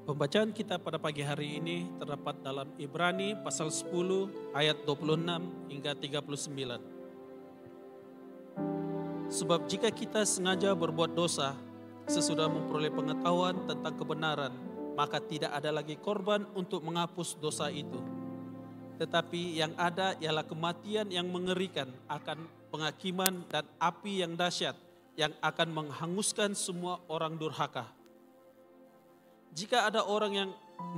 Pembacaan kita pada pagi hari ini terdapat dalam Ibrani pasal 10 ayat 26 hingga 39. Sebab jika kita sengaja berbuat dosa, sesudah memperoleh pengetahuan tentang kebenaran, maka tidak ada lagi korban untuk menghapus dosa itu. Tetapi yang ada ialah kematian yang mengerikan akan penghakiman dan api yang dahsyat yang akan menghanguskan semua orang durhaka. Jika ada orang yang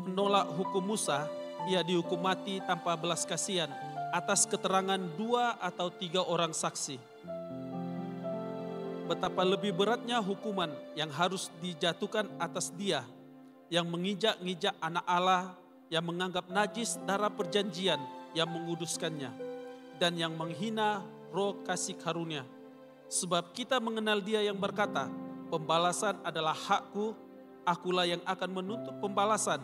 menolak hukum Musa, ia dihukum mati tanpa belas kasihan atas keterangan 2 atau 3 orang saksi. Betapa lebih beratnya hukuman yang harus dijatuhkan atas dia yang mengijak-ngijak anak Allah, yang menganggap najis darah perjanjian yang menguduskannya, dan yang menghina roh kasih karunia. Sebab kita mengenal dia yang berkata, pembalasan adalah hakku, akulah yang akan menuntut pembalasan.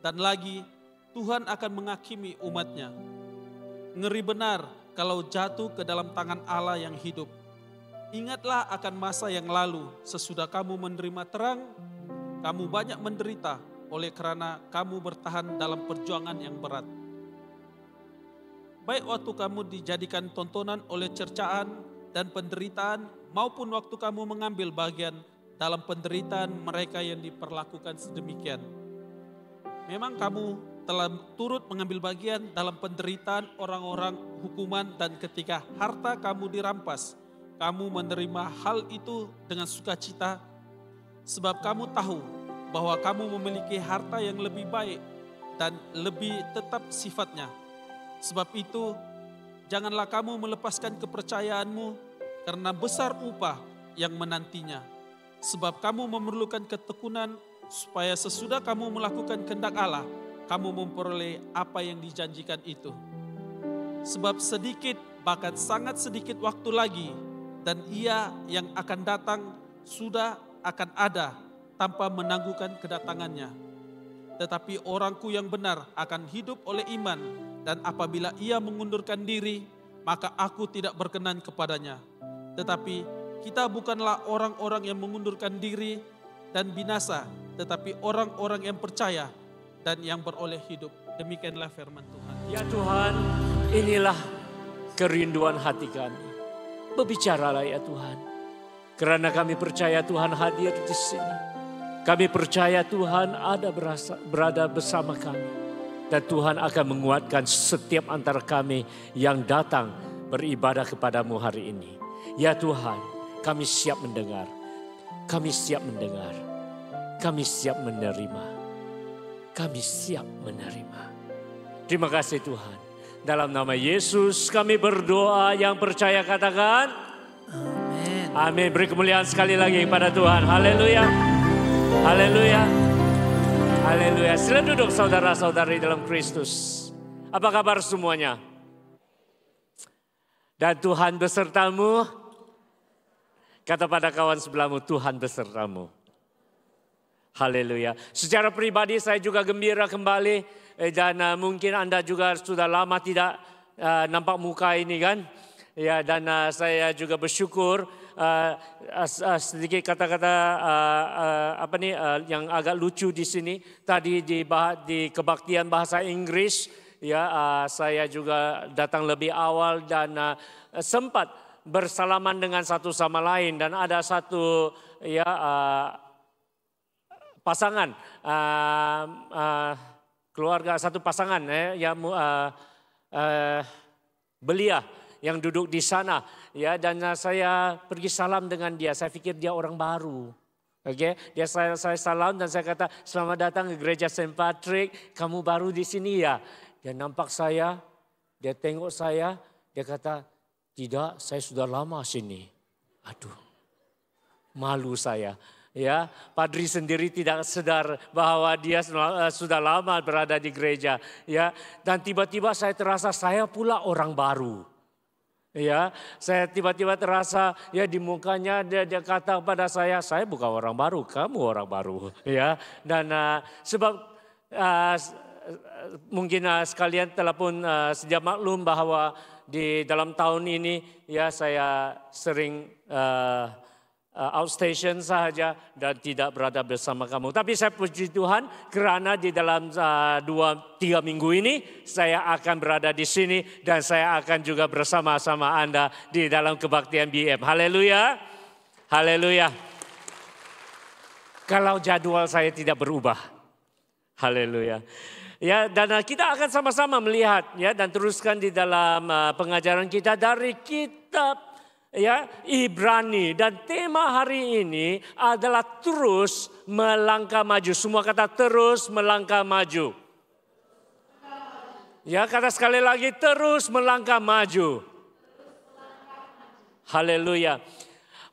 Dan lagi, Tuhan akan menghakimi umatnya. Ngeri benar kalau jatuh ke dalam tangan Allah yang hidup. Ingatlah akan masa yang lalu, sesudah kamu menerima terang, kamu banyak menderita oleh karena kamu bertahan dalam perjuangan yang berat. Baik waktu kamu dijadikan tontonan oleh cercaan dan penderitaan, maupun waktu kamu mengambil bagian dalam penderitaan mereka yang diperlakukan sedemikian. Memang kamu telah turut mengambil bagian dalam penderitaan orang-orang hukuman, dan ketika harta kamu dirampas, kamu menerima hal itu dengan sukacita, sebab kamu tahu bahwa kamu memiliki harta yang lebih baik dan lebih tetap sifatnya. Sebab itu, janganlah kamu melepaskan kepercayaanmu, karena besar upah yang menantinya. Sebab kamu memerlukan ketekunan, supaya sesudah kamu melakukan kehendak Allah, kamu memperoleh apa yang dijanjikan itu. Sebab sedikit, bahkan sangat sedikit waktu lagi, dan Ia yang akan datang sudah akan ada tanpa menangguhkan kedatangannya. Tetapi orangku yang benar akan hidup oleh iman, dan apabila ia mengundurkan diri, maka aku tidak berkenan kepadanya. Tetapi kita bukanlah orang-orang yang mengundurkan diri dan binasa, tetapi orang-orang yang percaya dan yang beroleh hidup. Demikianlah firman Tuhan. Ya Tuhan, inilah kerinduan hati kami. Berbicaralah ya Tuhan. Karena kami percaya Tuhan hadir di sini. Kami percaya Tuhan berada bersama kami. Dan Tuhan akan menguatkan setiap antara kami yang datang beribadah kepadamu hari ini. Ya Tuhan, kami siap mendengar. Kami siap mendengar. Kami siap menerima. Kami siap menerima. Terima kasih Tuhan. Dalam nama Yesus kami berdoa, yang percaya katakan amin. Amin. Beri kemuliaan sekali lagi kepada Tuhan. Haleluya. Haleluya. Haleluya. Sila duduk saudara-saudari dalam Kristus. Apa kabar semuanya? Dan Tuhan besertamu. Kata pada kawan sebelahmu, Tuhan besertamu. Haleluya. Secara pribadi saya juga gembira kembali. Dan mungkin Anda juga sudah lama tidak nampak muka ini kan. Ya, dan saya juga bersyukur sedikit kata-kata yang agak lucu di sini. Tadi di kebaktian bahasa Inggris, ya saya juga datang lebih awal dan sempat bersalaman dengan satu sama lain, dan ada satu pasangan keluarga, satu pasangan belia yang duduk di sana, ya, dan saya pergi salam dengan dia. Saya pikir dia orang baru. Oke, saya salam dan saya kata, selamat datang ke gereja Saint Patrick. Kamu baru di sini ya? Dia nampak saya, dia tengok saya, dia kata, tidak, saya sudah lama sini. Aduh, malu saya. Ya, padri sendiri tidak sadar bahwa dia sudah lama berada di gereja. Ya, dan tiba-tiba saya terasa saya pula orang baru. Ya, saya tiba-tiba terasa ya di mukanya dia kata kepada saya bukan orang baru, kamu orang baru. Ya, dan sebab mungkin sekalian telah pun sedia maklum bahwa di dalam tahun ini ya saya sering outstation sahaja dan tidak berada bersama kamu. Tapi saya puji Tuhan kerana di dalam 2-3 minggu ini saya akan berada di sini dan saya akan juga bersama-sama Anda di dalam kebaktian BM. Haleluya. Haleluya. Kalau jadwal saya tidak berubah. Haleluya. Ya, dan kita akan sama-sama melihat ya dan teruskan di dalam pengajaran kita dari kitab ya Ibrani, dan tema hari ini adalah terus melangkah maju. Semua kata terus melangkah maju. Ya, kata sekali lagi terus melangkah maju. Haleluya.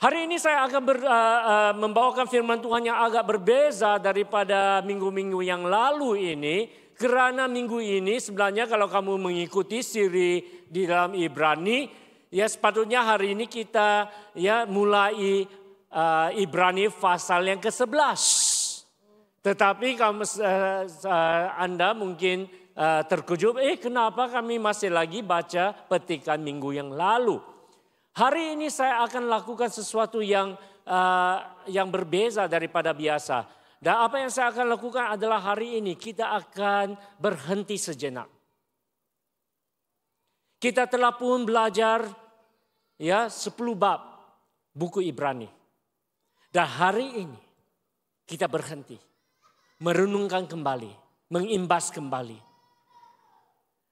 Hari ini saya akan membawakan firman Tuhan yang agak berbeza daripada minggu-minggu yang lalu ini. Kerana minggu ini sebenarnya kalau kamu mengikuti siri di dalam Ibrani, ya sepatutnya hari ini kita ya mulai Ibrani pasal yang ke-11. Tetapi kamu Anda mungkin terkejut, kenapa kami masih lagi baca petikan minggu yang lalu? Hari ini saya akan lakukan sesuatu yang berbeza daripada biasa. Dan apa yang saya akan lakukan adalah hari ini kita akan berhenti sejenak. Kita telah pun belajar ya 10 bab buku Ibrani. Dan hari ini kita berhenti, merenungkan kembali, mengimbas kembali.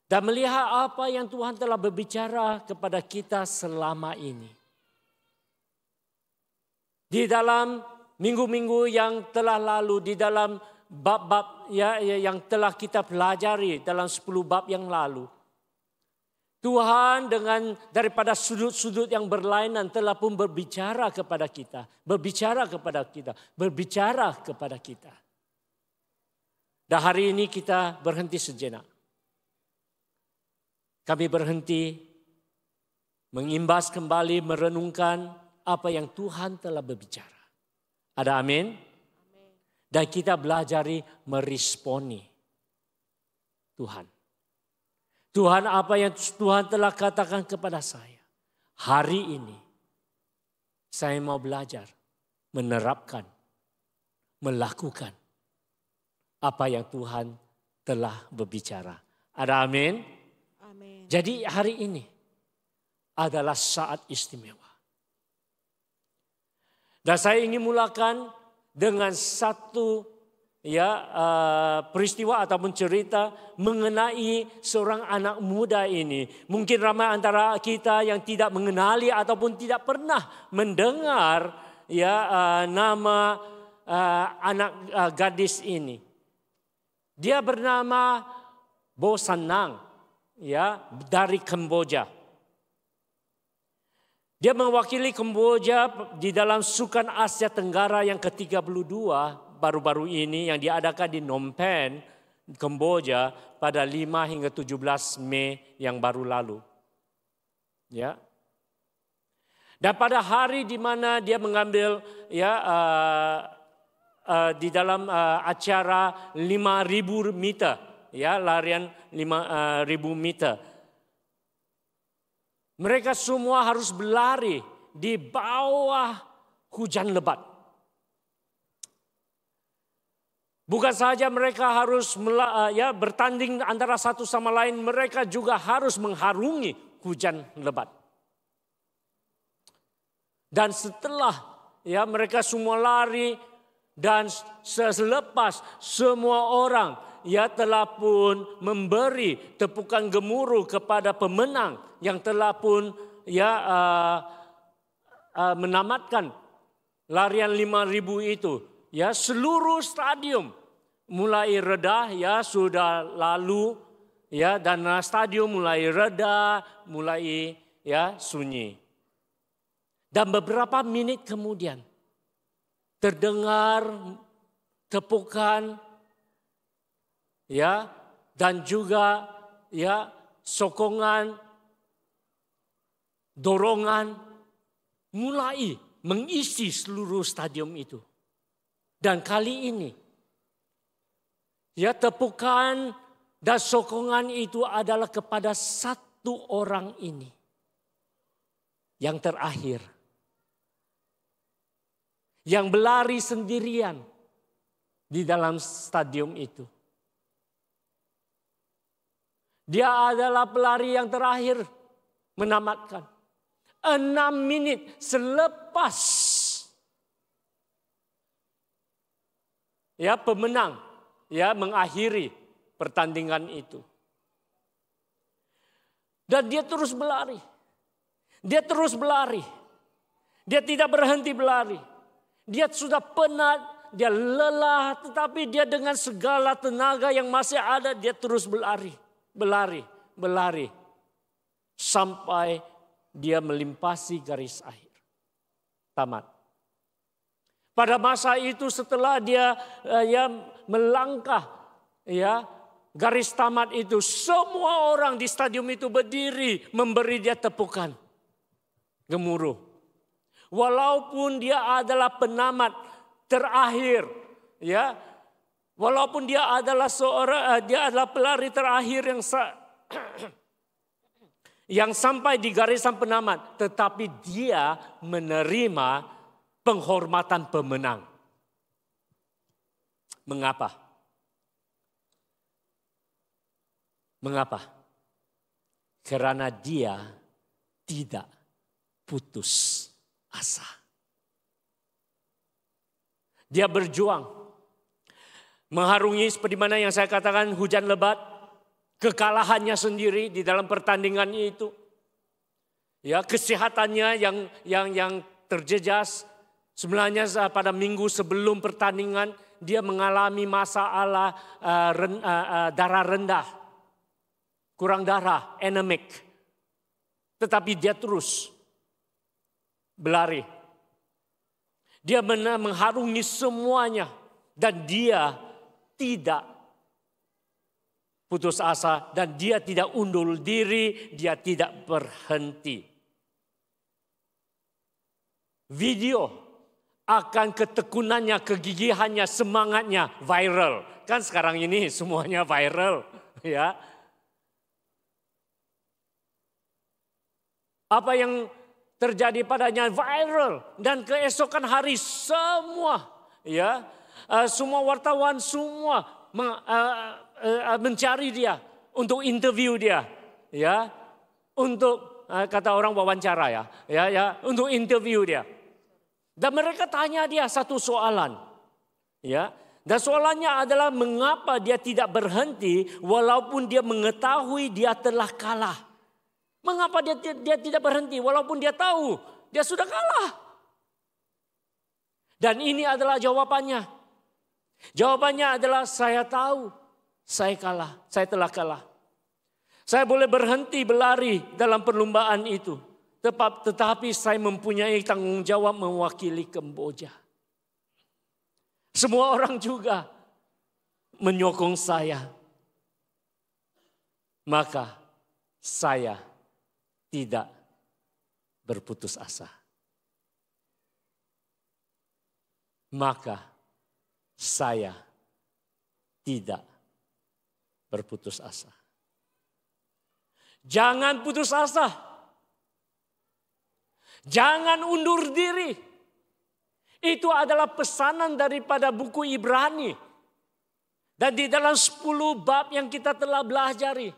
Dan melihat apa yang Tuhan telah berbicara kepada kita selama ini. Di dalam minggu-minggu yang telah lalu, di dalam bab-bab ya yang telah kita pelajari dalam 10 bab yang lalu. Tuhan dengan daripada sudut-sudut yang berlainan telah pun berbicara kepada kita. Berbicara kepada kita. Dan hari ini kita berhenti sejenak. Kami berhenti mengimbas kembali, merenungkan apa yang Tuhan telah berbicara. Ada amin? Dan kita belajari meresponi Tuhan. Tuhan, apa yang Tuhan telah katakan kepada saya. Hari ini saya mau belajar, menerapkan, melakukan apa yang Tuhan telah berbicara. Ada amin? Amin. Jadi hari ini adalah saat istimewa. Dan saya ingin mulakan dengan satu peristiwa ataupun cerita mengenai seorang anak muda ini. Mungkin ramai antara kita yang tidak mengenali ataupun tidak pernah mendengar nama anak gadis ini. Dia bernama Bo Sanang dari Kamboja. Dia mewakili Kamboja di dalam Sukan Asia Tenggara yang ke-32 baru-baru ini yang diadakan di Phnom Penh, Kamboja pada 5 hingga 17 Mei yang baru lalu. Ya. Dan pada hari di mana dia mengambil di dalam acara 5.000 meter, larian 5.000 meter. Mereka semua harus berlari di bawah hujan lebat. Bukan saja mereka harus bertanding antara satu sama lain, mereka juga harus mengharungi hujan lebat. Dan setelah mereka semua lari dan selepas semua orang telah pun memberi tepukan gemuruh kepada pemenang yang telah pun menamatkan larian 5.000 itu. Seluruh stadium mulai reda sudah lalu dan stadium mulai reda, mulai sunyi. Dan beberapa menit kemudian terdengar tepukan dan juga sokongan, dorongan mulai mengisi seluruh stadium itu. Dan kali ini tepukan dan sokongan itu adalah kepada satu orang ini. Yang terakhir, yang berlari sendirian di dalam stadium itu. Dia adalah pelari yang terakhir menamatkan. 6 menit selepas pemenang mengakhiri pertandingan itu. Dan dia terus berlari. Dia terus berlari. Dia tidak berhenti berlari. Dia sudah penat, dia lelah, tetapi dia dengan segala tenaga yang masih ada, dia terus berlari. Berlari. Sampai dia melimpasi garis akhir. Tamat. Pada masa itu setelah dia melangkah garis tamat itu, semua orang di stadium itu berdiri memberi dia tepukan gemuruh. Walaupun dia adalah penamat terakhir, walaupun dia adalah pelari terakhir yang sampai di garisan penamat, tetapi dia menerima penghormatan pemenang. Mengapa? Karena dia tidak putus asa. Dia berjuang. Mengharungi seperti mana yang saya katakan, hujan lebat. Kekalahannya sendiri di dalam pertandingan itu. Kesehatannya yang terjejas. Sebenarnya pada minggu sebelum pertandingan dia mengalami masalah darah rendah. Kurang darah, anemic. Tetapi dia terus berlari. Dia mengharungi semuanya. Dan dia tidak putus asa. Dan dia tidak undur diri. Dia tidak berhenti. Video akan ketekunannya, kegigihannya, semangatnya viral. Kan sekarang ini semuanya viral. Apa yang terjadi padanya viral. Dan keesokan hari semua semua wartawan semua mencari dia untuk interview dia, untuk kata orang wawancara untuk interview dia. Dan mereka tanya dia satu soalan, dan soalannya adalah mengapa dia tidak berhenti walaupun dia mengetahui dia telah kalah. Mengapa dia tidak berhenti walaupun dia tahu dia sudah kalah? Dan ini adalah jawabannya. Jawabannya adalah saya tahu saya kalah, saya telah kalah. Saya boleh berhenti berlari dalam perlombaan itu. Tetapi saya mempunyai tanggung jawab mewakili Kamboja. Semua orang juga menyokong saya. Maka saya tidak berputus asa. Maka saya tidak berputus asa. Jangan putus asa. Jangan undur diri. Itu adalah pesanan daripada buku Ibrani. Dan di dalam 10 bab yang kita telah belajari.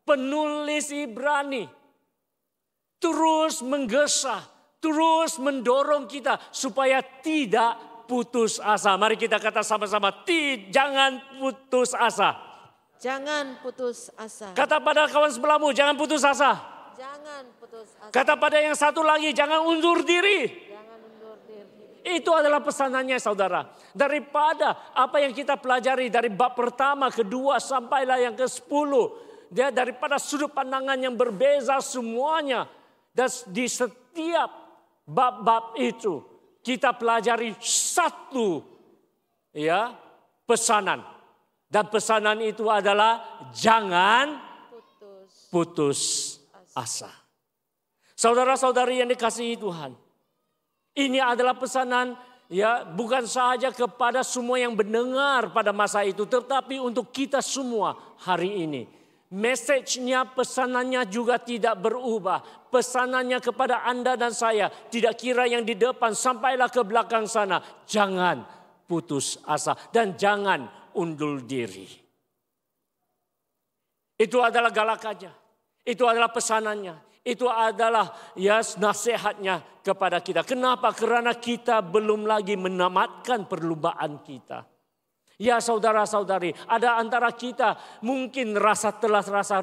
Penulis Ibrani terus menggesa, terus mendorong kita supaya tidak putus asa. Mari kita kata sama-sama, jangan putus asa. Jangan putus asa. Kata pada kawan sebelahmu, jangan putus asa. Jangan putus asa. Kata pada yang satu lagi, jangan undur diri. Jangan undur diri. Itu adalah pesanannya saudara. Daripada apa yang kita pelajari dari bab pertama, kedua, sampailah yang ke-10. Dia daripada sudut pandangan yang berbeza semuanya. Dan di setiap bab-bab itu kita pelajari satu pesanan. Dan pesanan itu adalah jangan putus asa. Saudara-saudari yang dikasihi Tuhan. Ini adalah pesanan bukan sahaja kepada semua yang mendengar pada masa itu. Tetapi untuk kita semua hari ini. Message-nya, pesanannya juga tidak berubah. Pesanannya kepada Anda dan saya, tidak kira yang di depan, sampailah ke belakang sana. Jangan putus asa dan jangan undur diri. Itu adalah galakannya. Itu adalah pesanannya. Itu adalah nasihatnya kepada kita. Kenapa? Karena kita belum lagi menamatkan perlombaan kita. Ya saudara-saudari, ada antara kita mungkin rasa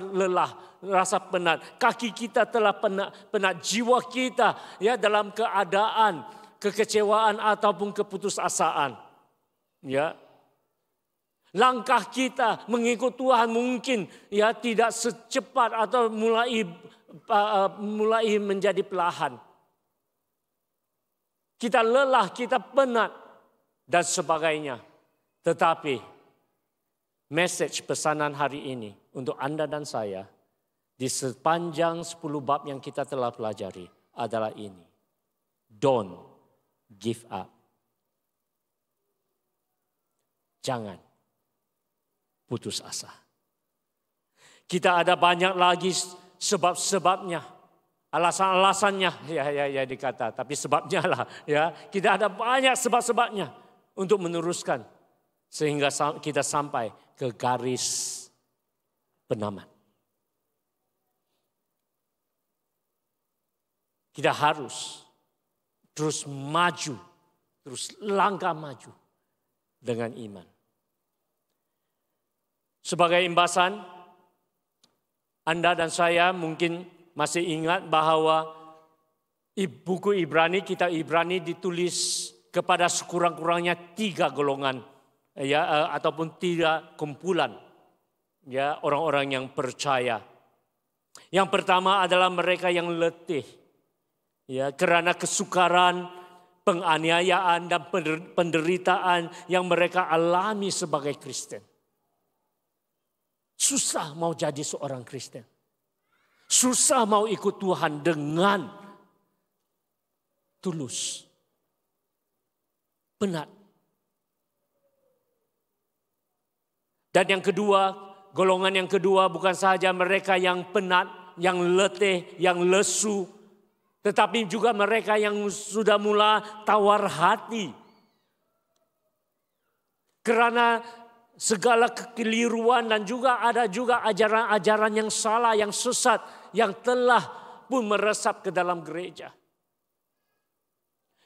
lelah, rasa penat. Kaki kita telah penat, jiwa kita ya dalam keadaan kekecewaan ataupun keputusasaan. Ya. Langkah kita mengikut Tuhan mungkin ya tidak secepat atau mulai menjadi perlahan. Kita lelah, kita penat dan sebagainya. Tetapi message pesanan hari ini untuk Anda dan saya di sepanjang 10 bab yang kita telah pelajari adalah ini. Don't give up. Jangan putus asa. Kita ada banyak lagi sebab-sebabnya, alasan-alasannya ya dikata, tapi sebabnya lah ya. Kita ada banyak sebab-sebabnya untuk meneruskan sehingga kita sampai ke garis penamat. Kita harus terus maju, terus langkah maju dengan iman. Sebagai imbasan, Anda dan saya mungkin masih ingat bahwa buku Ibrani, kitab Ibrani ditulis kepada sekurang-kurangnya 3 golongan ya ataupun 3 kumpulan ya orang-orang yang percaya. Yang pertama adalah mereka yang letih ya karena kesukaran, penganiayaan dan penderitaan yang mereka alami sebagai Kristen. Susah mau jadi seorang Kristen. Susah mau ikut Tuhan dengan tulus. Penat. Dan yang kedua, golongan yang kedua bukan saja mereka yang penat, yang letih, yang lesu. Tetapi juga mereka yang sudah mulai tawar hati. Karena segala kekeliruan dan juga ada juga ajaran-ajaran yang salah, yang sesat, yang telah pun meresap ke dalam gereja.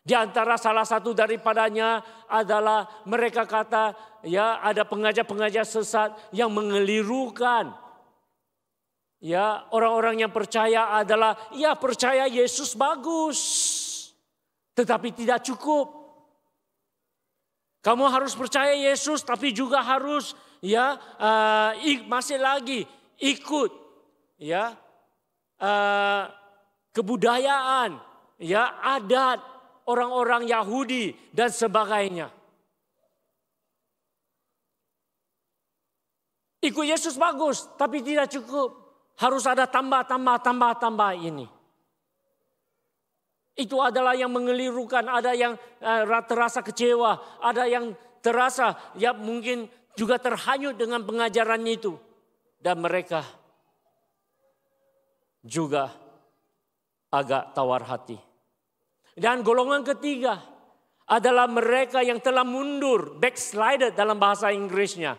Di antara salah satu daripadanya adalah mereka kata ya ada pengajar-pengajar sesat yang mengelirukan. Ya orang-orang yang percaya adalah ya percaya Yesus bagus. Tetapi tidak cukup. Kamu harus percaya Yesus tapi juga harus ya masih lagi ikut ya kebudayaan ya adat orang-orang Yahudi dan sebagainya. Ikut Yesus bagus tapi tidak cukup. Harus ada tambah ini. Itu adalah yang mengelirukan, ada yang terasa kecewa, ada yang terasa ya mungkin juga terhanyut dengan pengajaran itu. Dan mereka juga agak tawar hati. Dan golongan ketiga adalah mereka yang telah mundur, backslided dalam bahasa Inggrisnya.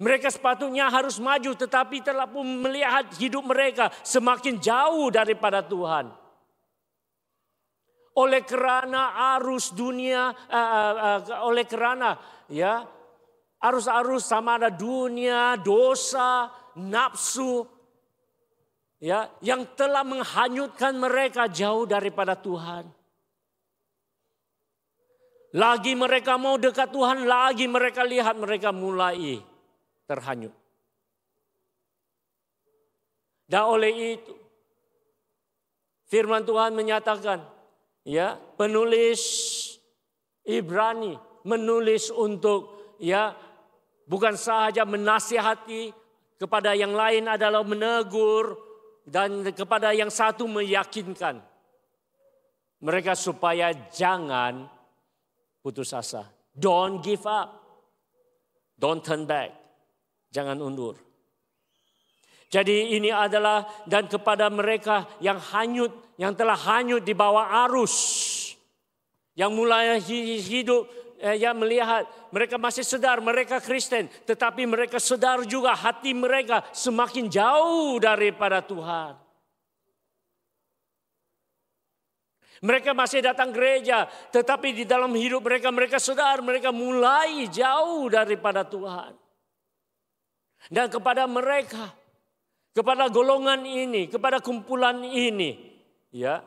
Mereka sepatutnya harus maju tetapi telah pun melihat hidup mereka semakin jauh daripada Tuhan. Oleh kerana arus dunia, oleh kerana ya arus-arus sama ada dunia, dosa, nafsu, ya yang telah menghanyutkan mereka jauh daripada Tuhan. Lagi mereka mau dekat Tuhan, lagi mereka lihat mereka mulai terhanyut. Dan oleh itu firman Tuhan menyatakan, ya, penulis Ibrani menulis untuk ya bukan sahaja menasihati, kepada yang lain adalah menegur dan kepada yang satu meyakinkan mereka supaya jangan putus asa. Don't give up. Don't turn back. Jangan undur. Jadi ini adalah dan kepada mereka yang hanyut, yang telah hanyut di bawah arus, yang mulai hidup, yang melihat mereka masih sedar mereka Kristen, tetapi mereka sedar juga hati mereka semakin jauh daripada Tuhan. Mereka masih datang gereja, tetapi di dalam hidup mereka, mereka sedar mereka mulai jauh daripada Tuhan. Dan kepada mereka, kepada golongan ini, kepada kumpulan ini, ya,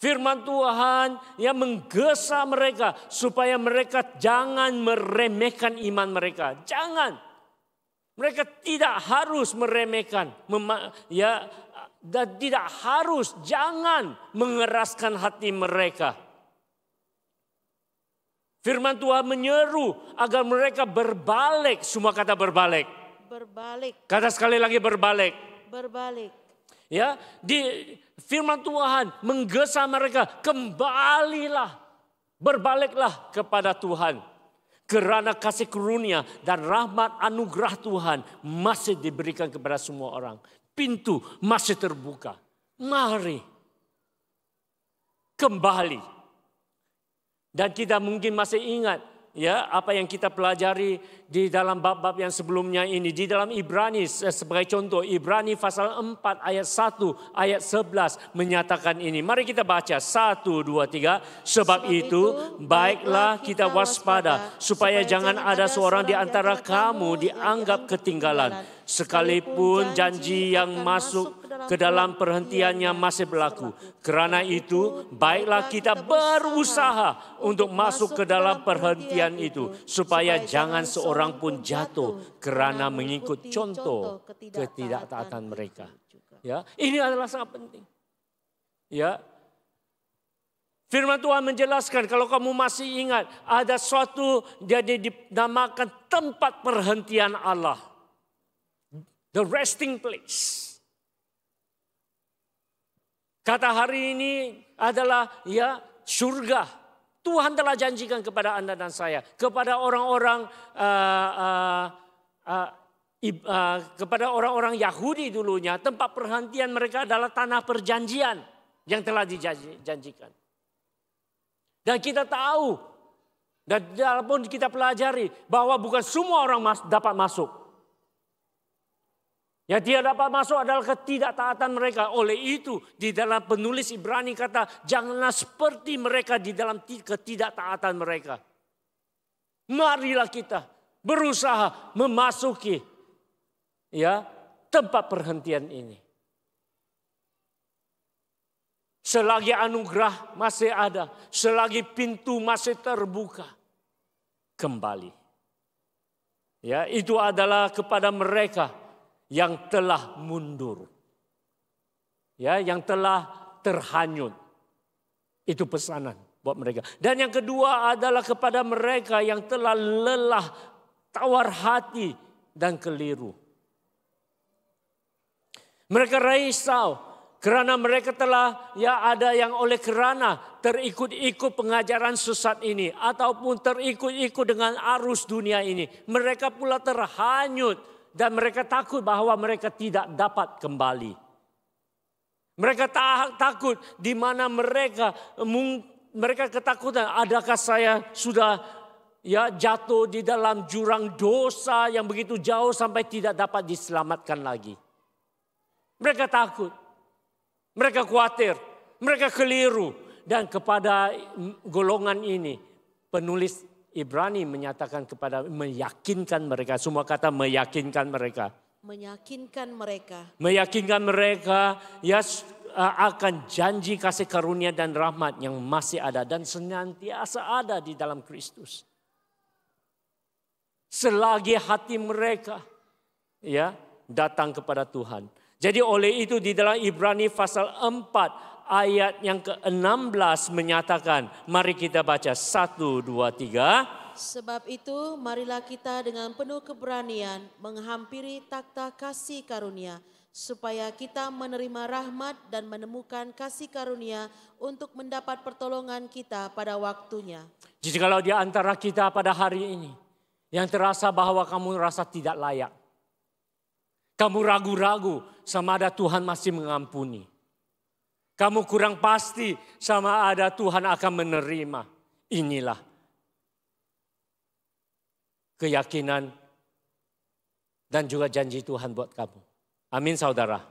firman Tuhan yang menggesa mereka supaya mereka jangan meremehkan iman mereka. Jangan. Mereka tidak harus meremehkan, dan tidak harus, jangan mengeraskan hati mereka. Firman Tuhan menyeru agar mereka berbalik, semua kata berbalik. Berbalik. Kata sekali lagi berbalik. Berbalik. Ya, di firman Tuhan menggesa mereka, kembalilah, berbaliklah kepada Tuhan. Kerana kasih karunia dan rahmat anugerah Tuhan masih diberikan kepada semua orang. Pintu masih terbuka. Mari kembali. Dan kita mungkin masih ingat ya apa yang kita pelajari di dalam bab-bab yang sebelumnya ini. Di dalam Ibrani sebagai contoh, Ibrani pasal 4 ayat 1 ayat 11 menyatakan ini. Mari kita baca 1, 2, 3. Sebab itu baiklah kita waspada supaya jangan ada seorang di antara kamu dianggap ketinggalan. Sekalipun janji yang masuk ke dalam perhentiannya masih berlaku. Kerana itu baiklah kita berusaha untuk masuk ke dalam perhentian itu. Supaya jangan seorang pun jatuh kerana mengikut contoh ketidaktaatan mereka. Ya, ini adalah sangat penting. Ya, firman Tuhan menjelaskan kalau kamu masih ingat ada suatu jadi dinamakan tempat perhentian Allah. The resting place. Kata hari ini adalah ya surga. Tuhan telah janjikan kepada Anda dan saya, kepada orang-orang kepada orang-orang Yahudi dulunya, tempat perhentian mereka adalah tanah perjanjian yang telah dijanjikan. Dan kita tahu dan walaupun kita pelajari bahwa bukan semua orang dapat masuk. Yang tidak dapat masuk adalah ketidaktaatan mereka. Oleh itu di dalam penulis Ibrani kata janganlah seperti mereka di dalam ketidaktaatan mereka. Marilah kita berusaha memasuki ya tempat perhentian ini. Selagi anugerah masih ada, selagi pintu masih terbuka, kembali. Ya, itu adalah kepada mereka yang telah mundur. Ya, yang telah terhanyut. Itu pesanan buat mereka. Dan yang kedua adalah kepada mereka yang telah lelah, tawar hati dan keliru. Mereka risau kerana mereka telah ada yang oleh kerana terikut-ikut pengajaran sesat ini ataupun terikut-ikut dengan arus dunia ini. Mereka pula terhanyut. Dan mereka takut bahwa mereka tidak dapat kembali. Mereka takut di mana mereka ketakutan. Adakah saya sudah jatuh di dalam jurang dosa yang begitu jauh sampai tidak dapat diselamatkan lagi. Mereka takut. Mereka khawatir. Mereka keliru. Dan kepada golongan ini penulis Ibrani menyatakan meyakinkan mereka. Semua kata meyakinkan mereka. Meyakinkan mereka. Meyakinkan mereka akan janji kasih karunia dan rahmat yang masih ada. Dan senantiasa ada di dalam Kristus. Selagi hati mereka datang kepada Tuhan. Jadi oleh itu di dalam Ibrani pasal 4. Ayat yang ke-16 menyatakan, mari kita baca 1, 2, 3. Sebab itu marilah kita dengan penuh keberanian menghampiri takhta kasih karunia, supaya kita menerima rahmat dan menemukan kasih karunia untuk mendapat pertolongan kita pada waktunya. Jadi kalau di antara kita pada hari ini, yang terasa bahwa kamu rasa tidak layak. Kamu ragu-ragu sama ada Tuhan masih mengampuni. Kamu kurang pasti sama ada Tuhan akan menerima. Inilah keyakinan dan juga janji Tuhan buat kamu. Amin saudara.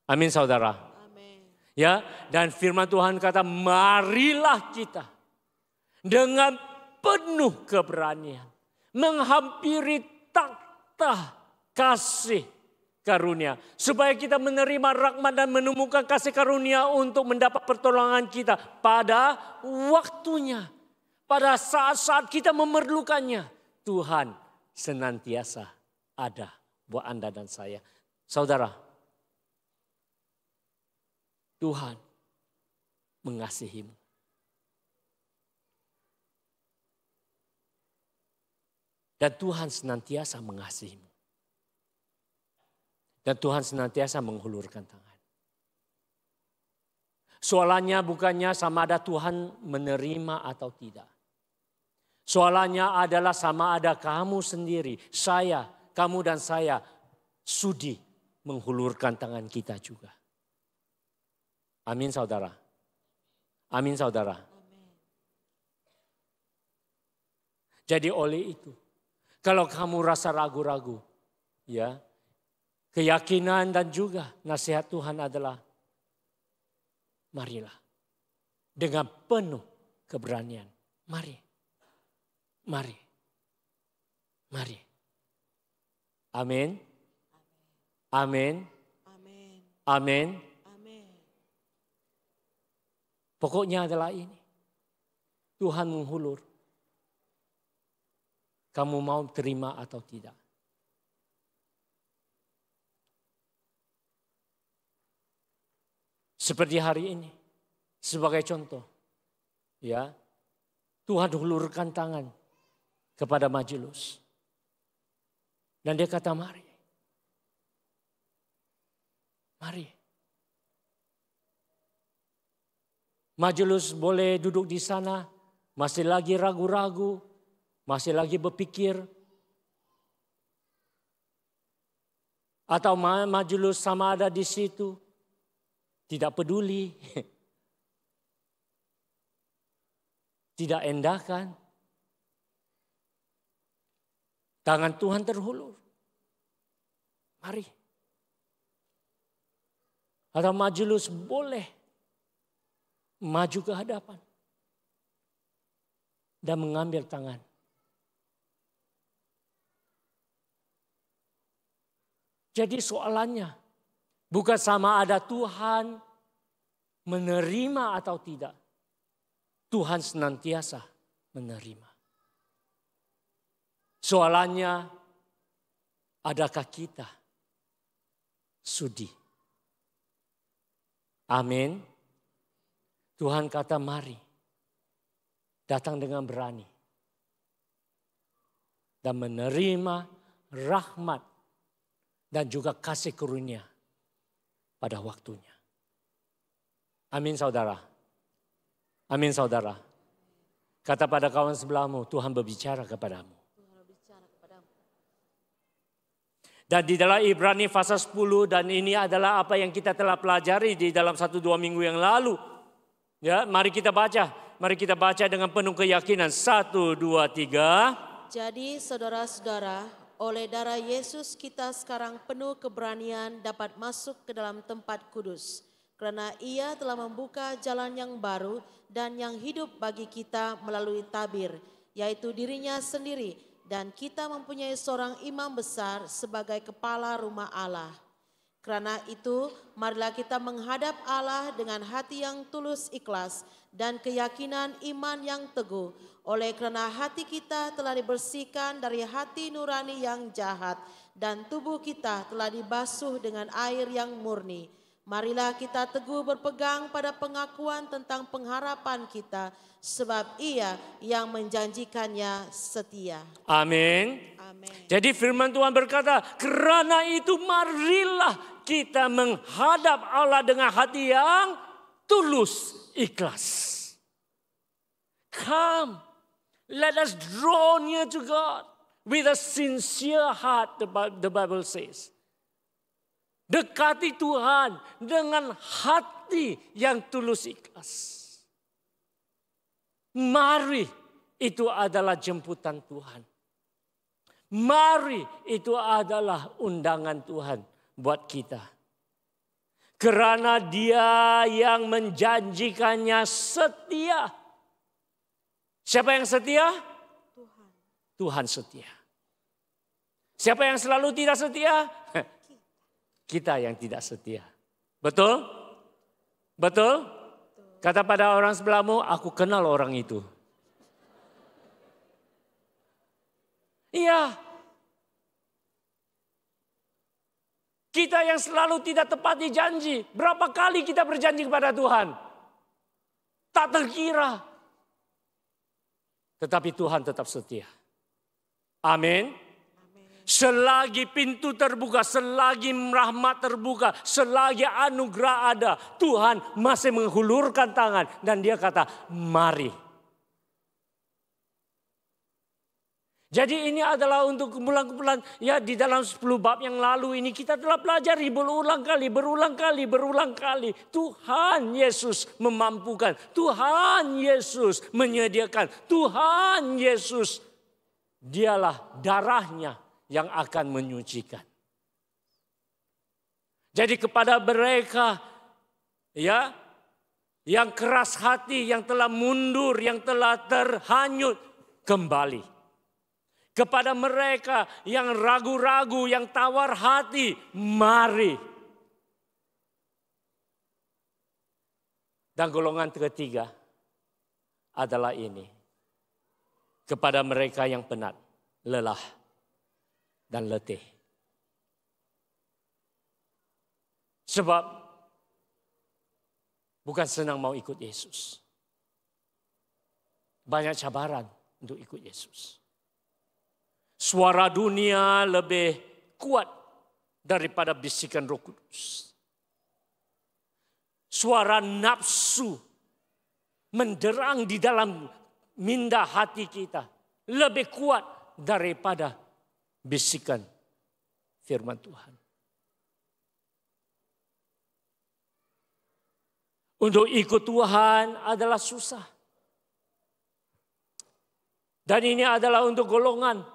Amin saudara. Amin. Ya, dan firman Tuhan kata, marilah kita dengan penuh keberanian menghampiri takhta kasih karunia, supaya kita menerima rahmat dan menemukan kasih karunia untuk mendapat pertolongan kita pada waktunya, pada saat-saat kita memerlukannya. Tuhan senantiasa ada buat Anda dan saya. Saudara, Tuhan mengasihimu. Dan Tuhan senantiasa mengasihimu. Dan Tuhan senantiasa menghulurkan tangan. Soalannya bukannya sama ada Tuhan menerima atau tidak. Soalannya adalah sama ada kamu sendiri, saya, kamu dan saya sudi menghulurkan tangan kita juga. Amin saudara. Amin saudara. Jadi oleh itu, kalau kamu rasa ragu-ragu, ya, keyakinan dan juga nasihat Tuhan adalah, marilah dengan penuh keberanian. Mari, mari, mari. Amin, amin, Amin. amin. Amin. Pokoknya adalah ini, Tuhan menghulur. Kamu mau terima atau tidak? Seperti hari ini, sebagai contoh, ya, Tuhan hulurkan tangan kepada Majulus, dan dia kata mari, mari. Majulus boleh duduk di sana, masih lagi ragu-ragu, masih lagi berpikir, atau Majulus sama ada di situ, tidak peduli, tidak endahkan. Tangan Tuhan terhulur. Mari. Atau Majulus boleh maju ke hadapan dan mengambil tangan. Jadi soalannya bukan sama ada Tuhan menerima atau tidak. Tuhan senantiasa menerima. Soalannya, adakah kita sudi? Amin. Tuhan kata mari, datang dengan berani. Dan menerima rahmat dan juga kasih karunia pada waktunya. Amin saudara. Amin saudara. Kata pada kawan sebelahmu, Tuhan berbicara kepadamu. Dan di dalam Ibrani pasal 10, dan ini adalah apa yang kita telah pelajari di dalam 1-2 minggu yang lalu. Ya, mari kita baca. Mari kita baca dengan penuh keyakinan. 1, 2, 3. Jadi saudara-saudara, oleh darah Yesus kita sekarang penuh keberanian dapat masuk ke dalam tempat kudus. Karena Ia telah membuka jalan yang baru dan yang hidup bagi kita melalui tabir, yaitu dirinya sendiri. Dan kita mempunyai seorang imam besar sebagai kepala rumah Allah. Karena itu, marilah kita menghadap Allah dengan hati yang tulus ikhlas dan keyakinan iman yang teguh. Oleh kerana hati kita telah dibersihkan dari hati nurani yang jahat dan tubuh kita telah dibasuh dengan air yang murni. Marilah kita teguh berpegang pada pengakuan tentang pengharapan kita, sebab Ia yang menjanjikannya setia. Amin. Amin. Jadi firman Tuhan berkata, kerana itu marilah kita menghadap Allah dengan hati yang tulus, ikhlas. Come, let us draw near to God with a sincere heart, the Bible says. Dekati Tuhan dengan hati yang tulus ikhlas. Mari, itu adalah jemputan Tuhan. Mari, itu adalah undangan Tuhan buat kita. Karena Dia yang menjanjikannya setia. Siapa yang setia? Tuhan. Tuhan setia. Siapa yang selalu tidak setia? Kita yang tidak setia. Betul? Betul? Kata pada orang sebelahmu, aku kenal orang itu. Iya. Kita yang selalu tidak tepati janji. Berapa kali kita berjanji kepada Tuhan? Tak terkira. Tetapi Tuhan tetap setia. Amin. Selagi pintu terbuka, selagi rahmat terbuka, selagi anugerah ada, Tuhan masih menghulurkan tangan dan Dia kata, mari. Jadi ini adalah untuk kumpulan-kumpulan, ya di dalam 10 bab yang lalu ini kita telah pelajari berulang kali. Tuhan Yesus memampukan, Tuhan Yesus menyediakan, Tuhan Yesus Dialah darahnya yang akan menyucikan. Jadi kepada mereka ya yang keras hati, yang telah mundur, yang telah terhanyut kembali. Kepada mereka yang ragu-ragu, yang tawar hati, mari. Dan golongan ketiga adalah ini. Kepada mereka yang penat, lelah, dan letih. Sebab bukan senang mau ikut Yesus. Banyak cabaran untuk ikut Yesus. Suara dunia lebih kuat daripada bisikan Roh Kudus. Suara nafsu menderang di dalam minda hati kita lebih kuat daripada bisikan firman Tuhan. Untuk ikut Tuhan adalah susah. Dan ini adalah untuk golongan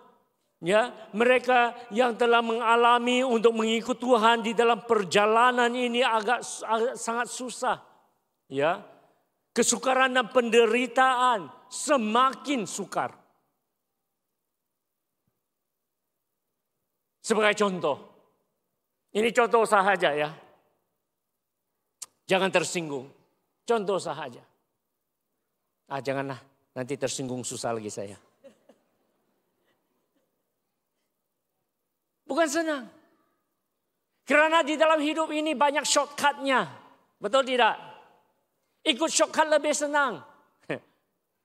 ya, mereka yang telah mengalami untuk mengikut Tuhan di dalam perjalanan ini agak sangat susah. Ya. Kesukaran dan penderitaan semakin sukar. Sebagai contoh, ini contoh sahaja ya. Jangan tersinggung, contoh sahaja. Janganlah, nanti tersinggung susah lagi saya. Bukan senang. Karena di dalam hidup ini banyak shortcutnya. Betul tidak? Ikut shortcut lebih senang.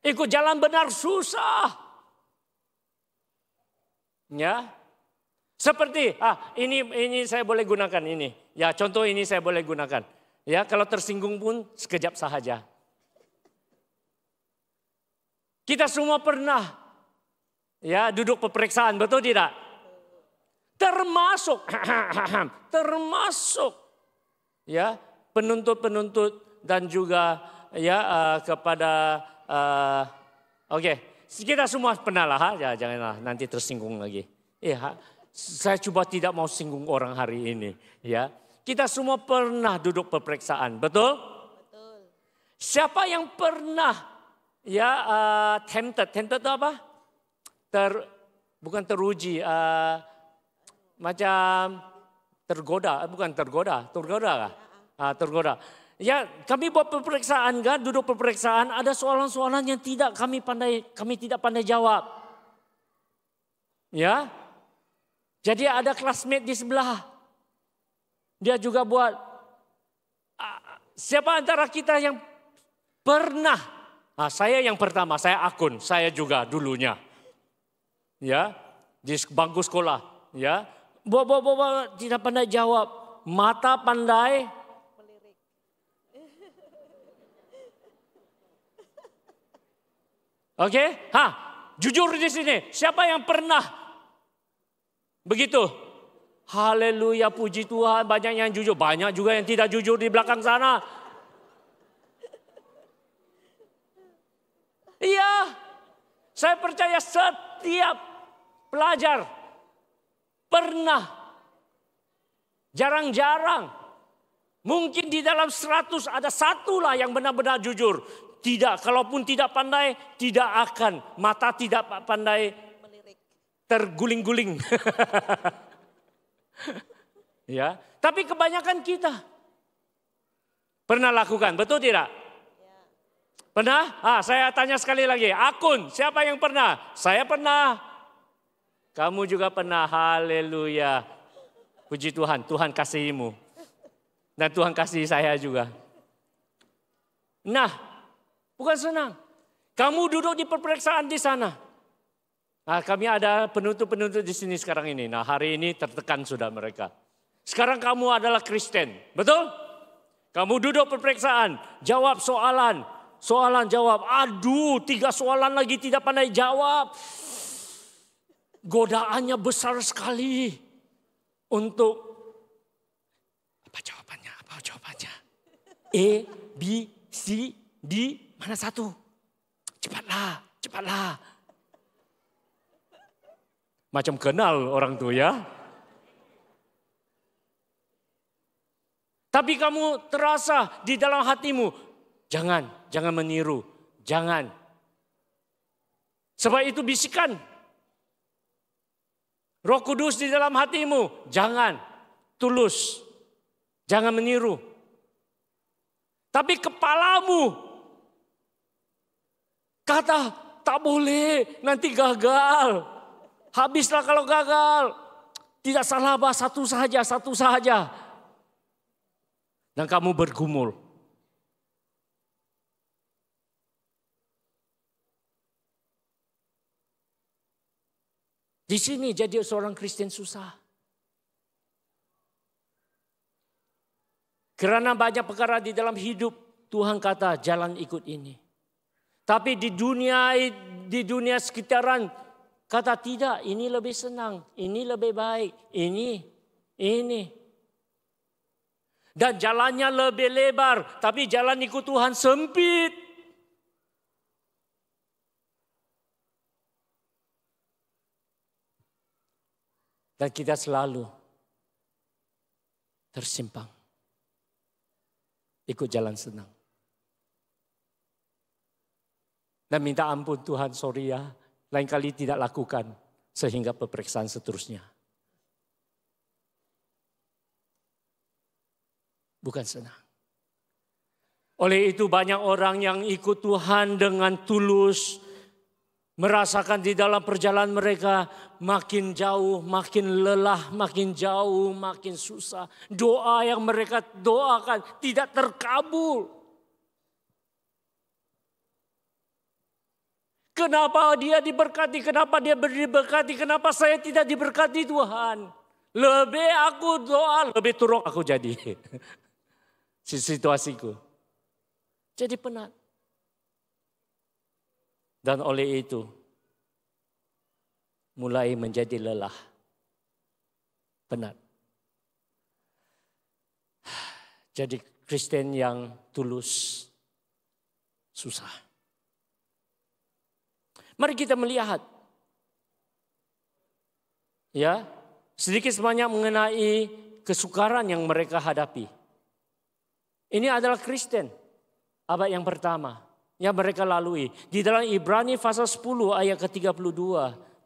Ikut jalan benar susah. Ya. Seperti, ini saya boleh gunakan ini. Ya, contoh ini saya boleh gunakan. Ya, kalau tersinggung pun sekejap sahaja. Kita semua pernah ya duduk peperiksaan, betul tidak? Termasuk ya penuntut-penuntut dan juga ya kepada kita semua pernah lah, ya janganlah nanti tersinggung lagi. Saya coba tidak mau singgung orang hari ini, ya. Kita semua pernah duduk peperiksaan, betul? Betul. Siapa yang pernah ya tempted itu apa? Bukan teruji, macam tergoda, bukan tergoda kah? Tergoda. Ya, kami buat peperiksaan kan, duduk peperiksaan, ada soalan-soalan yang kami tidak pandai jawab. Ya. Jadi ada classmate di sebelah. Dia juga buat. Siapa antara kita yang pernah? Saya yang pertama, saya akun, saya juga dulunya. Ya, di bangku sekolah, ya. Tidak pandai jawab. Mata pandai. Melirik. Oke? Jujur di sini. Siapa yang pernah begitu? Haleluya, puji Tuhan. Banyak yang jujur, banyak juga yang tidak jujur di belakang sana. Iya, saya percaya setiap pelajar pernah, jarang-jarang, mungkin di dalam 100 ada satu lah yang benar-benar jujur. Tidak, kalaupun tidak pandai, tidak akan. Mata tidak pandai terguling-guling. Ya, tapi kebanyakan kita pernah lakukan, betul tidak? Pernah? Saya tanya sekali lagi, akun, siapa yang pernah? Saya pernah. Kamu juga pernah, haleluya. Puji Tuhan, Tuhan kasihimu. Dan Tuhan kasih saya juga. Nah, bukan senang. Kamu duduk di peperiksaan di sana. Nah, kami ada penuntut-penuntut di sini sekarang ini. Nah, hari ini tertekan sudah mereka. Sekarang kamu adalah Kristen, betul? Kamu duduk peperiksaan, jawab soalan. Soalan jawab, aduh 3 soalan lagi tidak pandai jawab. Godaannya besar sekali untuk apa jawabannya? A, B, C, D, mana satu? Cepatlah. Macam kenal orang tuh ya. Tapi kamu terasa di dalam hatimu, Jangan meniru, jangan. Sebab itu bisikan Roh Kudus di dalam hatimu, jangan tulus, jangan meniru. Tapi kepalamu kata tak boleh, nanti gagal. Habislah kalau gagal. Tidak salah, satu saja. Dan kamu bergumul. Di sini jadi seorang Kristen susah. Karena banyak perkara di dalam hidup, Tuhan kata jalan ikut ini. Tapi di dunia sekitaran kata tidak, ini lebih senang, ini lebih baik, ini. Dan jalannya lebih lebar, tapi jalan ikut Tuhan sempit. Dan kita selalu tersimpang. Ikut jalan senang. Dan minta ampun Tuhan, sorry ya. Lain kali tidak lakukan. Sehingga peperiksaan seterusnya. Bukan senang. Oleh itu banyak orang yang ikut Tuhan dengan tulus. Merasakan di dalam perjalanan mereka makin jauh, makin lelah, makin jauh, makin susah. Doa yang mereka doakan tidak terkabul. Kenapa dia diberkati? Kenapa dia diberkati? Kenapa saya tidak diberkati Tuhan? Lebih aku doa, lebih turun aku jadi. Situasiku. Jadi penat. Dan oleh itu mulai menjadi lelah, penat. Jadi Kristen yang tulus susah. Mari kita melihat ya, sedikit sebanyak mengenai kesukaran yang mereka hadapi. Ini adalah Kristen abad yang pertama yang mereka lalui. Di dalam Ibrani pasal 10 ayat ke-32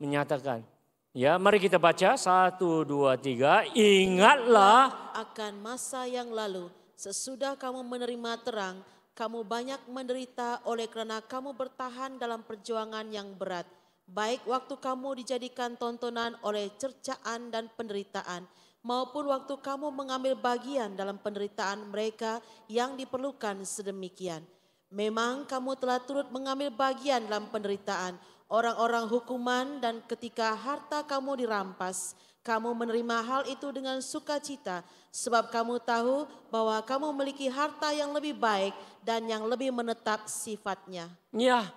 menyatakan. Ya, mari kita baca 1, 2, 3. Ingatlah akan masa yang lalu, sesudah kamu menerima terang, kamu banyak menderita oleh karena kamu bertahan dalam perjuangan yang berat. Baik waktu kamu dijadikan tontonan oleh cercaan dan penderitaan, maupun waktu kamu mengambil bagian dalam penderitaan mereka yang diperlukan sedemikian. Memang kamu telah turut mengambil bagian dalam penderitaan orang-orang hukuman, dan ketika harta kamu dirampas, kamu menerima hal itu dengan sukacita, sebab kamu tahu bahwa kamu memiliki harta yang lebih baik dan yang lebih menetap sifatnya. Ya,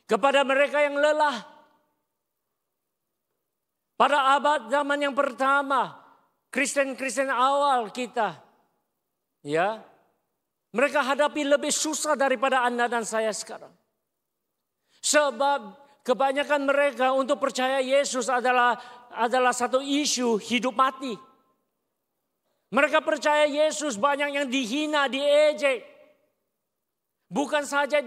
kepada mereka yang lelah, Pada abad zaman yang pertama, Kristen-Kristen awal kita, ya, mereka hadapi lebih susah daripada Anda dan saya sekarang. Sebab kebanyakan mereka untuk percaya Yesus adalah satu isu hidup mati. Mereka percaya Yesus banyak yang dihina, diejek. Bukan saja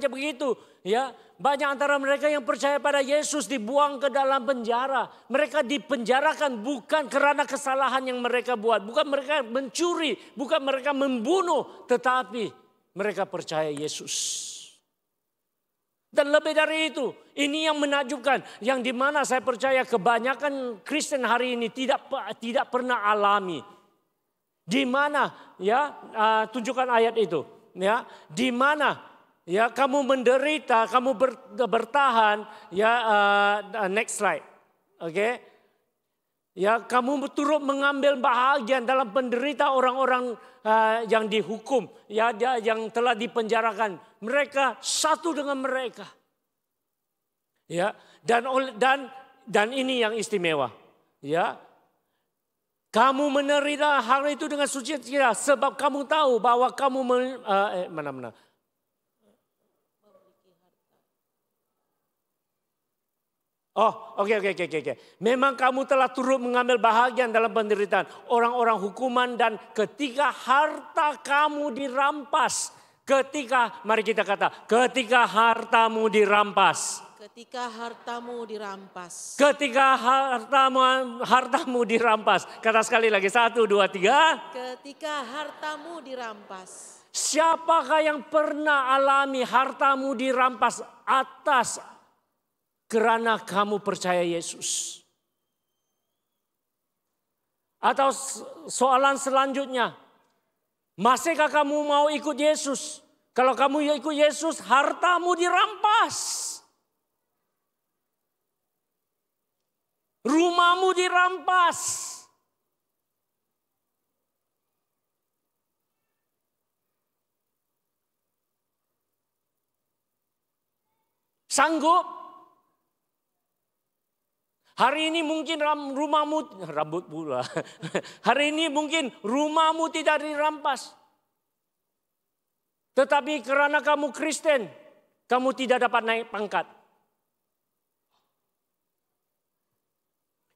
begitu, ya. Banyak antara mereka yang percaya pada Yesus dibuang ke dalam penjara. Mereka dipenjarakan bukan karena kesalahan yang mereka buat, bukan mereka mencuri, bukan mereka membunuh, tetapi mereka percaya Yesus. Dan lebih dari itu, ini yang menakjubkan, yang dimana saya percaya kebanyakan Kristen hari ini tidak pernah alami. Di mana, ya, tunjukkan ayat itu. Ya, di mana ya kamu menderita, kamu bertahan, ya, next slide. Oke. Ya, kamu turut mengambil bahagian dalam penderita orang-orang yang dihukum, ya, yang telah dipenjarakan. Mereka satu dengan mereka. Ya, dan ini yang istimewa. Ya. Kamu menerima hal itu dengan sukacita sebab kamu tahu bahwa kamu mana. Oh, oke. Memang kamu telah turut mengambil bahagian dalam penderitaan orang-orang hukuman dan ketika harta kamu dirampas. Mari kita kata, ketika hartamu dirampas. Ketika hartamu dirampas. Ketika hartamu dirampas. Kata sekali lagi, 1, 2, 3. Ketika hartamu dirampas. Siapakah yang pernah alami hartamu dirampas atas karena kamu percaya Yesus? Atau soalan selanjutnya, masihkah kamu mau ikut Yesus? Kalau kamu ikut Yesus, hartamu dirampas. Rumahmu dirampas. Sanggup? Hari ini mungkin rumahmu, rambut pula. Hari ini mungkin rumahmu tidak dirampas. Tetapi karena kamu Kristen, kamu tidak dapat naik pangkat.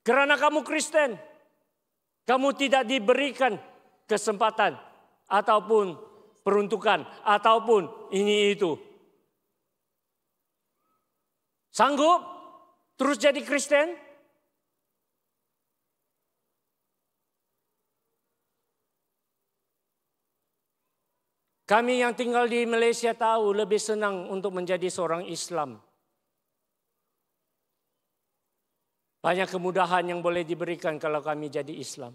Karena kamu Kristen, kamu tidak diberikan kesempatan ataupun peruntukan ataupun ini itu. Sanggup terus jadi Kristen? Kami yang tinggal di Malaysia tahu lebih senang untuk menjadi seorang Islam. Banyak kemudahan yang boleh diberikan kalau kami jadi Islam.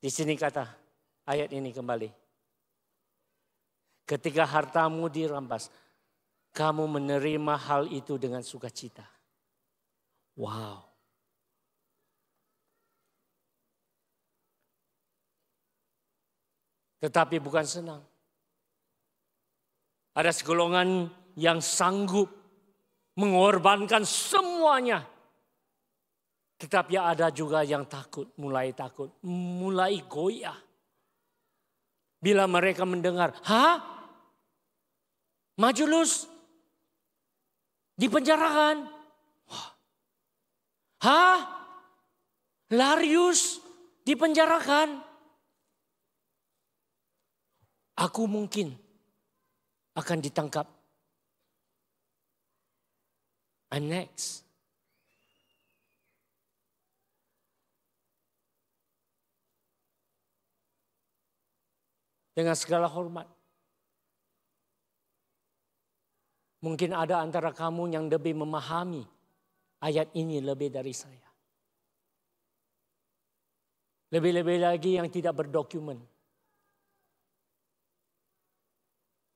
Di sini kata ayat ini kembali. Ketika hartamu dirampas, kamu menerima hal itu dengan sukacita. Wow. Tetapi bukan senang. Ada segolongan yang sanggup mengorbankan semuanya. Tetapi ada juga yang mulai goyah. Bila mereka mendengar, Majulus dipenjarakan. Larius dipenjarakan. Aku mungkin akan ditangkap. I'm next. Dengan segala hormat. Mungkin ada antara kamu yang lebih memahami ayat ini lebih dari saya. Lebih-lebih lagi yang tidak berdokumen.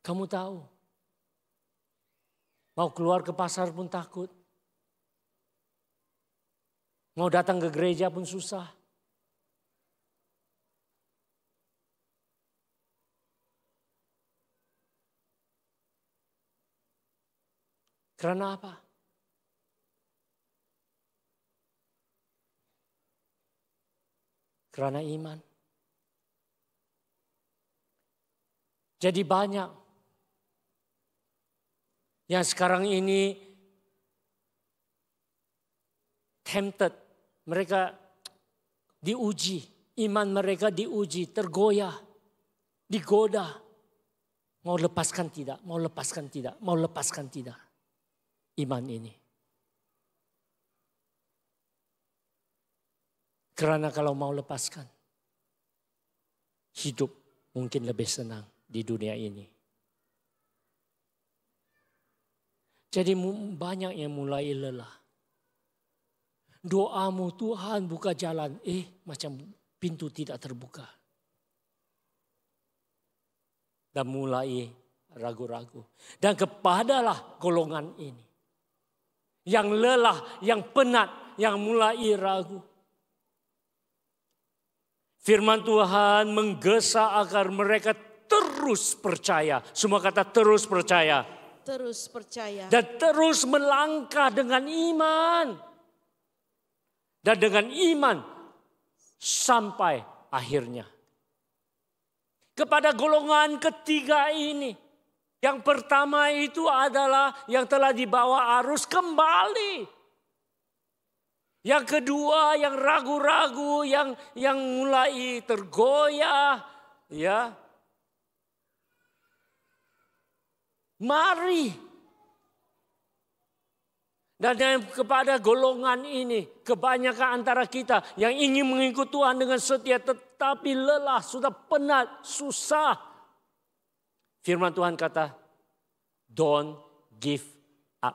Kamu tahu, mau keluar ke pasar pun takut. Mau datang ke gereja pun susah. Karena apa? Karena iman. Jadi banyak yang sekarang ini tempted, mereka diuji, iman mereka diuji, tergoyah, digoda. Mau lepaskan tidak, mau lepaskan tidak, mau lepaskan tidak. Iman ini. Karena kalau mau lepaskan, hidup mungkin lebih senang di dunia ini. Jadi banyak yang mulai lelah. Doamu, Tuhan buka jalan, macam pintu tidak terbuka. Dan mulai ragu-ragu. Dan kepadalah golongan ini. Yang lelah, yang penat, yang mulai ragu. Firman Tuhan menggesa agar mereka terus percaya. Semua kata terus percaya. Terus percaya. Dan terus melangkah dengan iman. Dan dengan iman sampai akhirnya. Kepada golongan ketiga ini. Yang pertama itu adalah yang telah dibawa arus kembali. Yang kedua yang ragu-ragu, yang mulai tergoyah, ya. Mari. Dan kepada golongan ini, kebanyakan antara kita yang ingin mengikut Tuhan dengan setia tetapi lelah, sudah penat, susah. Firman Tuhan kata, don't give up.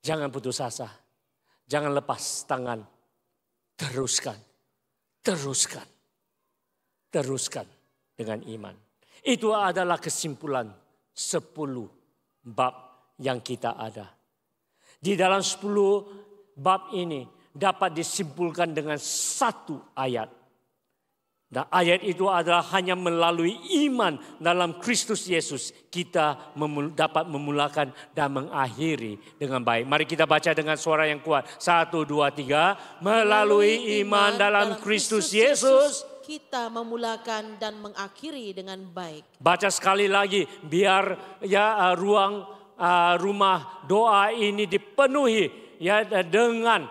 Jangan putus asa. Jangan lepas tangan. Teruskan. Teruskan. Teruskan dengan iman. Itu adalah kesimpulan 10 bab yang kita ada. Di dalam 10 bab ini dapat disimpulkan dengan 1 ayat. Dan ayat itu adalah hanya melalui iman dalam Kristus Yesus kita dapat memulakan dan mengakhiri dengan baik. Mari kita baca dengan suara yang kuat. 1, 2, 3. Melalui iman dalam Kristus Yesus kita memulakan dan mengakhiri dengan baik. Baca sekali lagi biar ruang rumah doa ini dipenuhi dengan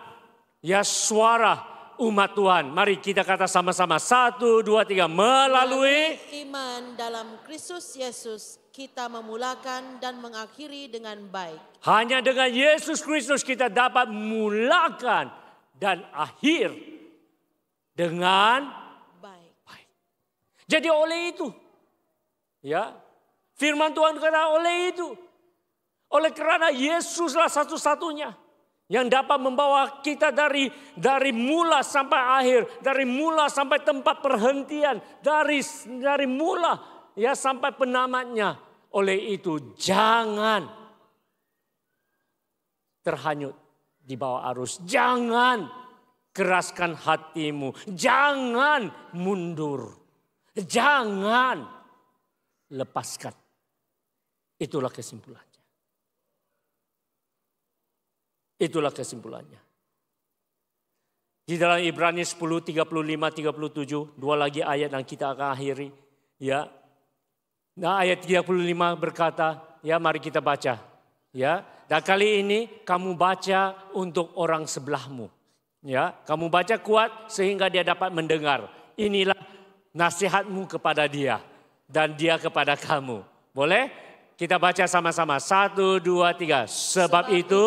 suara umat Tuhan. Mari kita kata sama-sama. 1, 2, 3. Melalui iman dalam Kristus Yesus kita memulakan dan mengakhiri dengan baik. Hanya dengan Yesus Kristus kita dapat memulakan dan akhir dengan baik. Jadi oleh itu, firman Tuhan kata oleh itu. Oleh karena Yesuslah satu-satunya yang dapat membawa kita dari mula sampai akhir, dari mula sampai tempat perhentian, dari mula sampai penamatnya. Oleh itu jangan terhanyut di bawah arus, jangan keraskan hatimu, jangan mundur, jangan lepaskan. Itulah kesimpulannya. Itulah kesimpulannya. Di dalam Ibrani 10, 35, 37. 2 lagi ayat yang kita akan akhiri. Nah ayat 35 berkata, mari kita baca. Dan kali ini kamu baca untuk orang sebelahmu. Kamu baca kuat sehingga dia dapat mendengar. Inilah nasihatmu kepada dia. Dan dia kepada kamu. Boleh? Kita baca sama-sama. 1, 2, 3. Sebab itu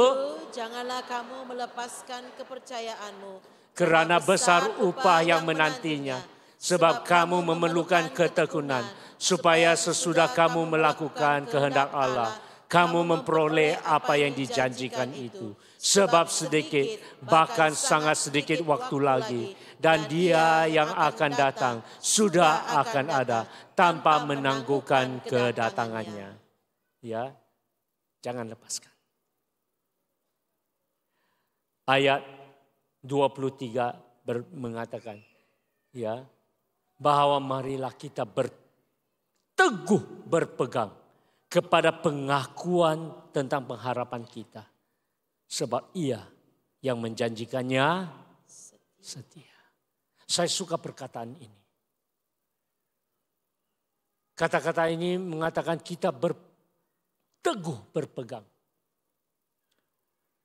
janganlah kamu melepaskan kepercayaanmu. Karena besar upah yang menantinya. Sebab kamu memerlukan ketekunan. Supaya sesudah kamu melakukan kehendak Allah. Kamu memperoleh apa yang dijanjikan itu. Sebab sedikit, bahkan sangat sedikit waktu lagi. Dan dia yang akan datang sudah akan ada. Tanpa menangguhkan kedatangannya. Jangan lepaskan. Ayat 23 mengatakan bahwa marilah kita teguh berpegang kepada pengakuan tentang pengharapan kita. Sebab Ia yang menjanjikannya setia. Saya suka perkataan ini. Kata-kata ini mengatakan kita teguh berpegang.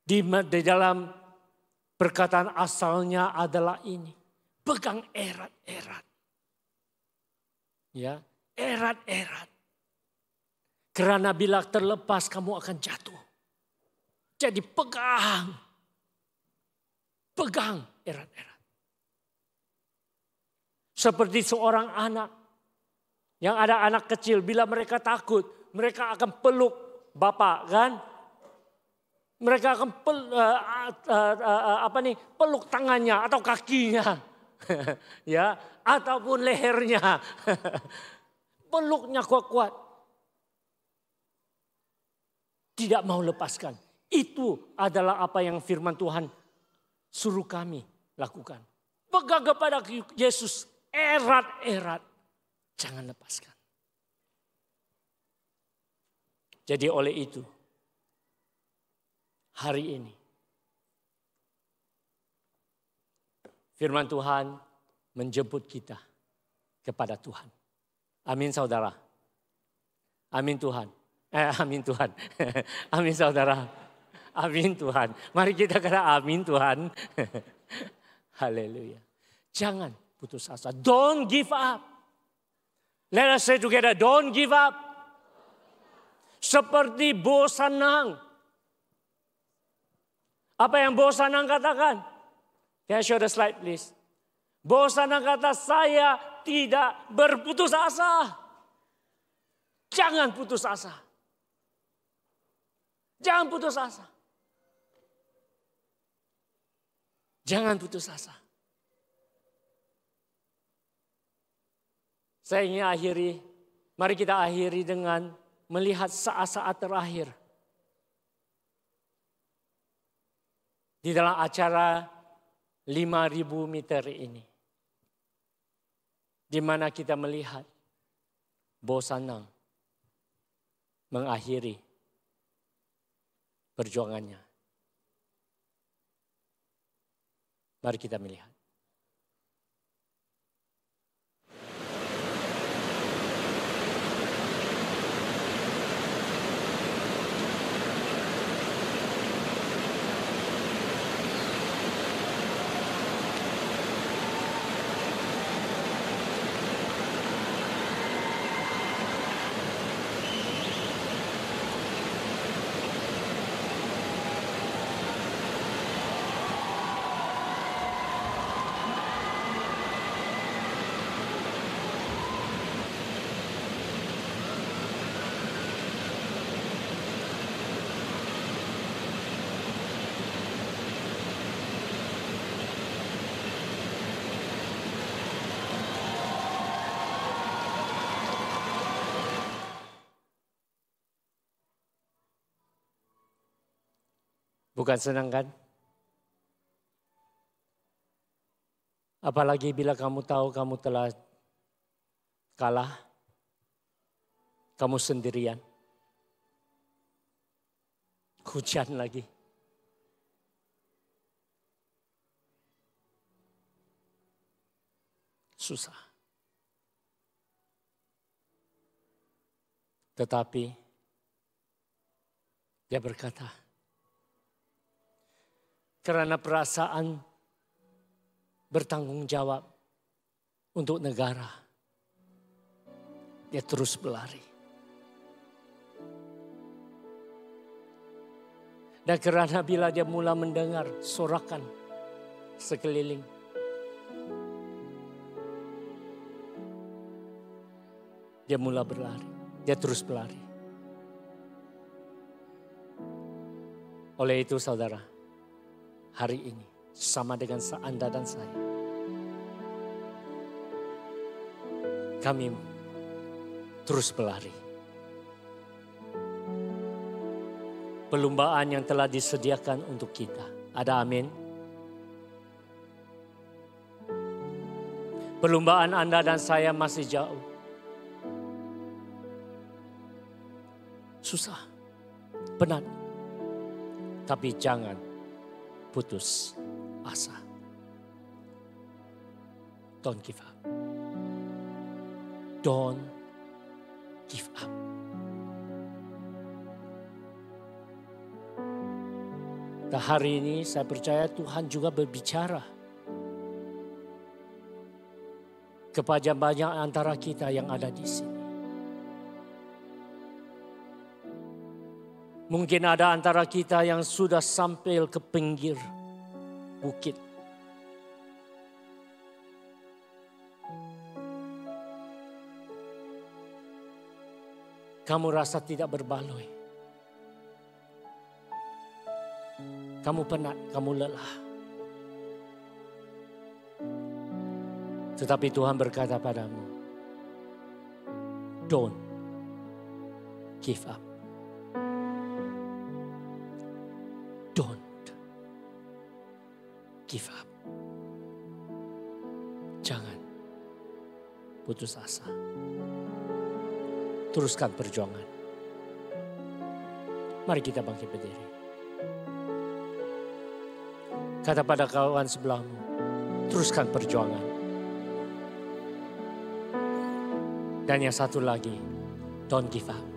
Di dalam perkataan asalnya adalah ini. Pegang erat-erat. Ya, erat-erat. Karena bila terlepas kamu akan jatuh. Jadi pegang. Pegang erat-erat. Seperti seorang anak. Yang ada anak kecil, bila mereka takut, mereka akan peluk bapak, kan? Mereka akan peluk tangannya atau kakinya, ya, ataupun lehernya, peluknya kuat-kuat, tidak mau lepaskan. Itu adalah apa yang firman Tuhan suruh kami lakukan. Pegang kepada Yesus erat-erat. Jangan lepaskan. Jadi oleh itu, hari ini, firman Tuhan menjemput kita kepada Tuhan. Amin saudara. Amin Tuhan. Amin Tuhan. Amin saudara. Amin Tuhan. Mari kita kata amin Tuhan. Haleluya. Jangan putus asa. Don't give up. Let us say together, don't give up. Seperti Bosanang. Apa yang Bosanang katakan? Can I show the slide please? Bosanang kata, saya tidak berputus asa. Jangan putus asa. Jangan putus asa. Jangan putus asa. Saya ingin akhiri, mari kita akhiri dengan melihat saat-saat terakhir. Di dalam acara 5.000 meter ini. Di mana kita melihat Bosanang mengakhiri perjuangannya. Mari kita melihat. Bukan senang kan? Apalagi bila kamu tahu kamu telah kalah, kamu sendirian. Hujan lagi. Susah. Tetapi dia berkata, karena perasaan bertanggung jawab untuk negara, dia terus berlari. Dan karena bila dia mulai mendengar sorakan sekeliling, dia mulai berlari, dia terus berlari. Oleh itu saudara, hari ini sama dengan Anda dan saya, kami terus berlari. Perlombaan yang telah disediakan untuk kita. Ada amin? Perlombaan Anda dan saya masih jauh. susah, penat. Tapi jangan putus asa. Don't give up. Don't give up. Dan hari ini saya percaya Tuhan juga berbicara kepada banyak antara kita yang ada di sini. Mungkin ada antara kita yang sudah sampai ke pinggir bukit. Kamu rasa tidak berbaloi. Kamu penat, kamu lelah. Tetapi Tuhan berkata padamu, don't give up. Don't give up. Jangan putus asa. Teruskan perjuangan. Mari kita bangkit berdiri. Kata pada kawan sebelahmu, teruskan perjuangan. Dan yang satu lagi, don't give up.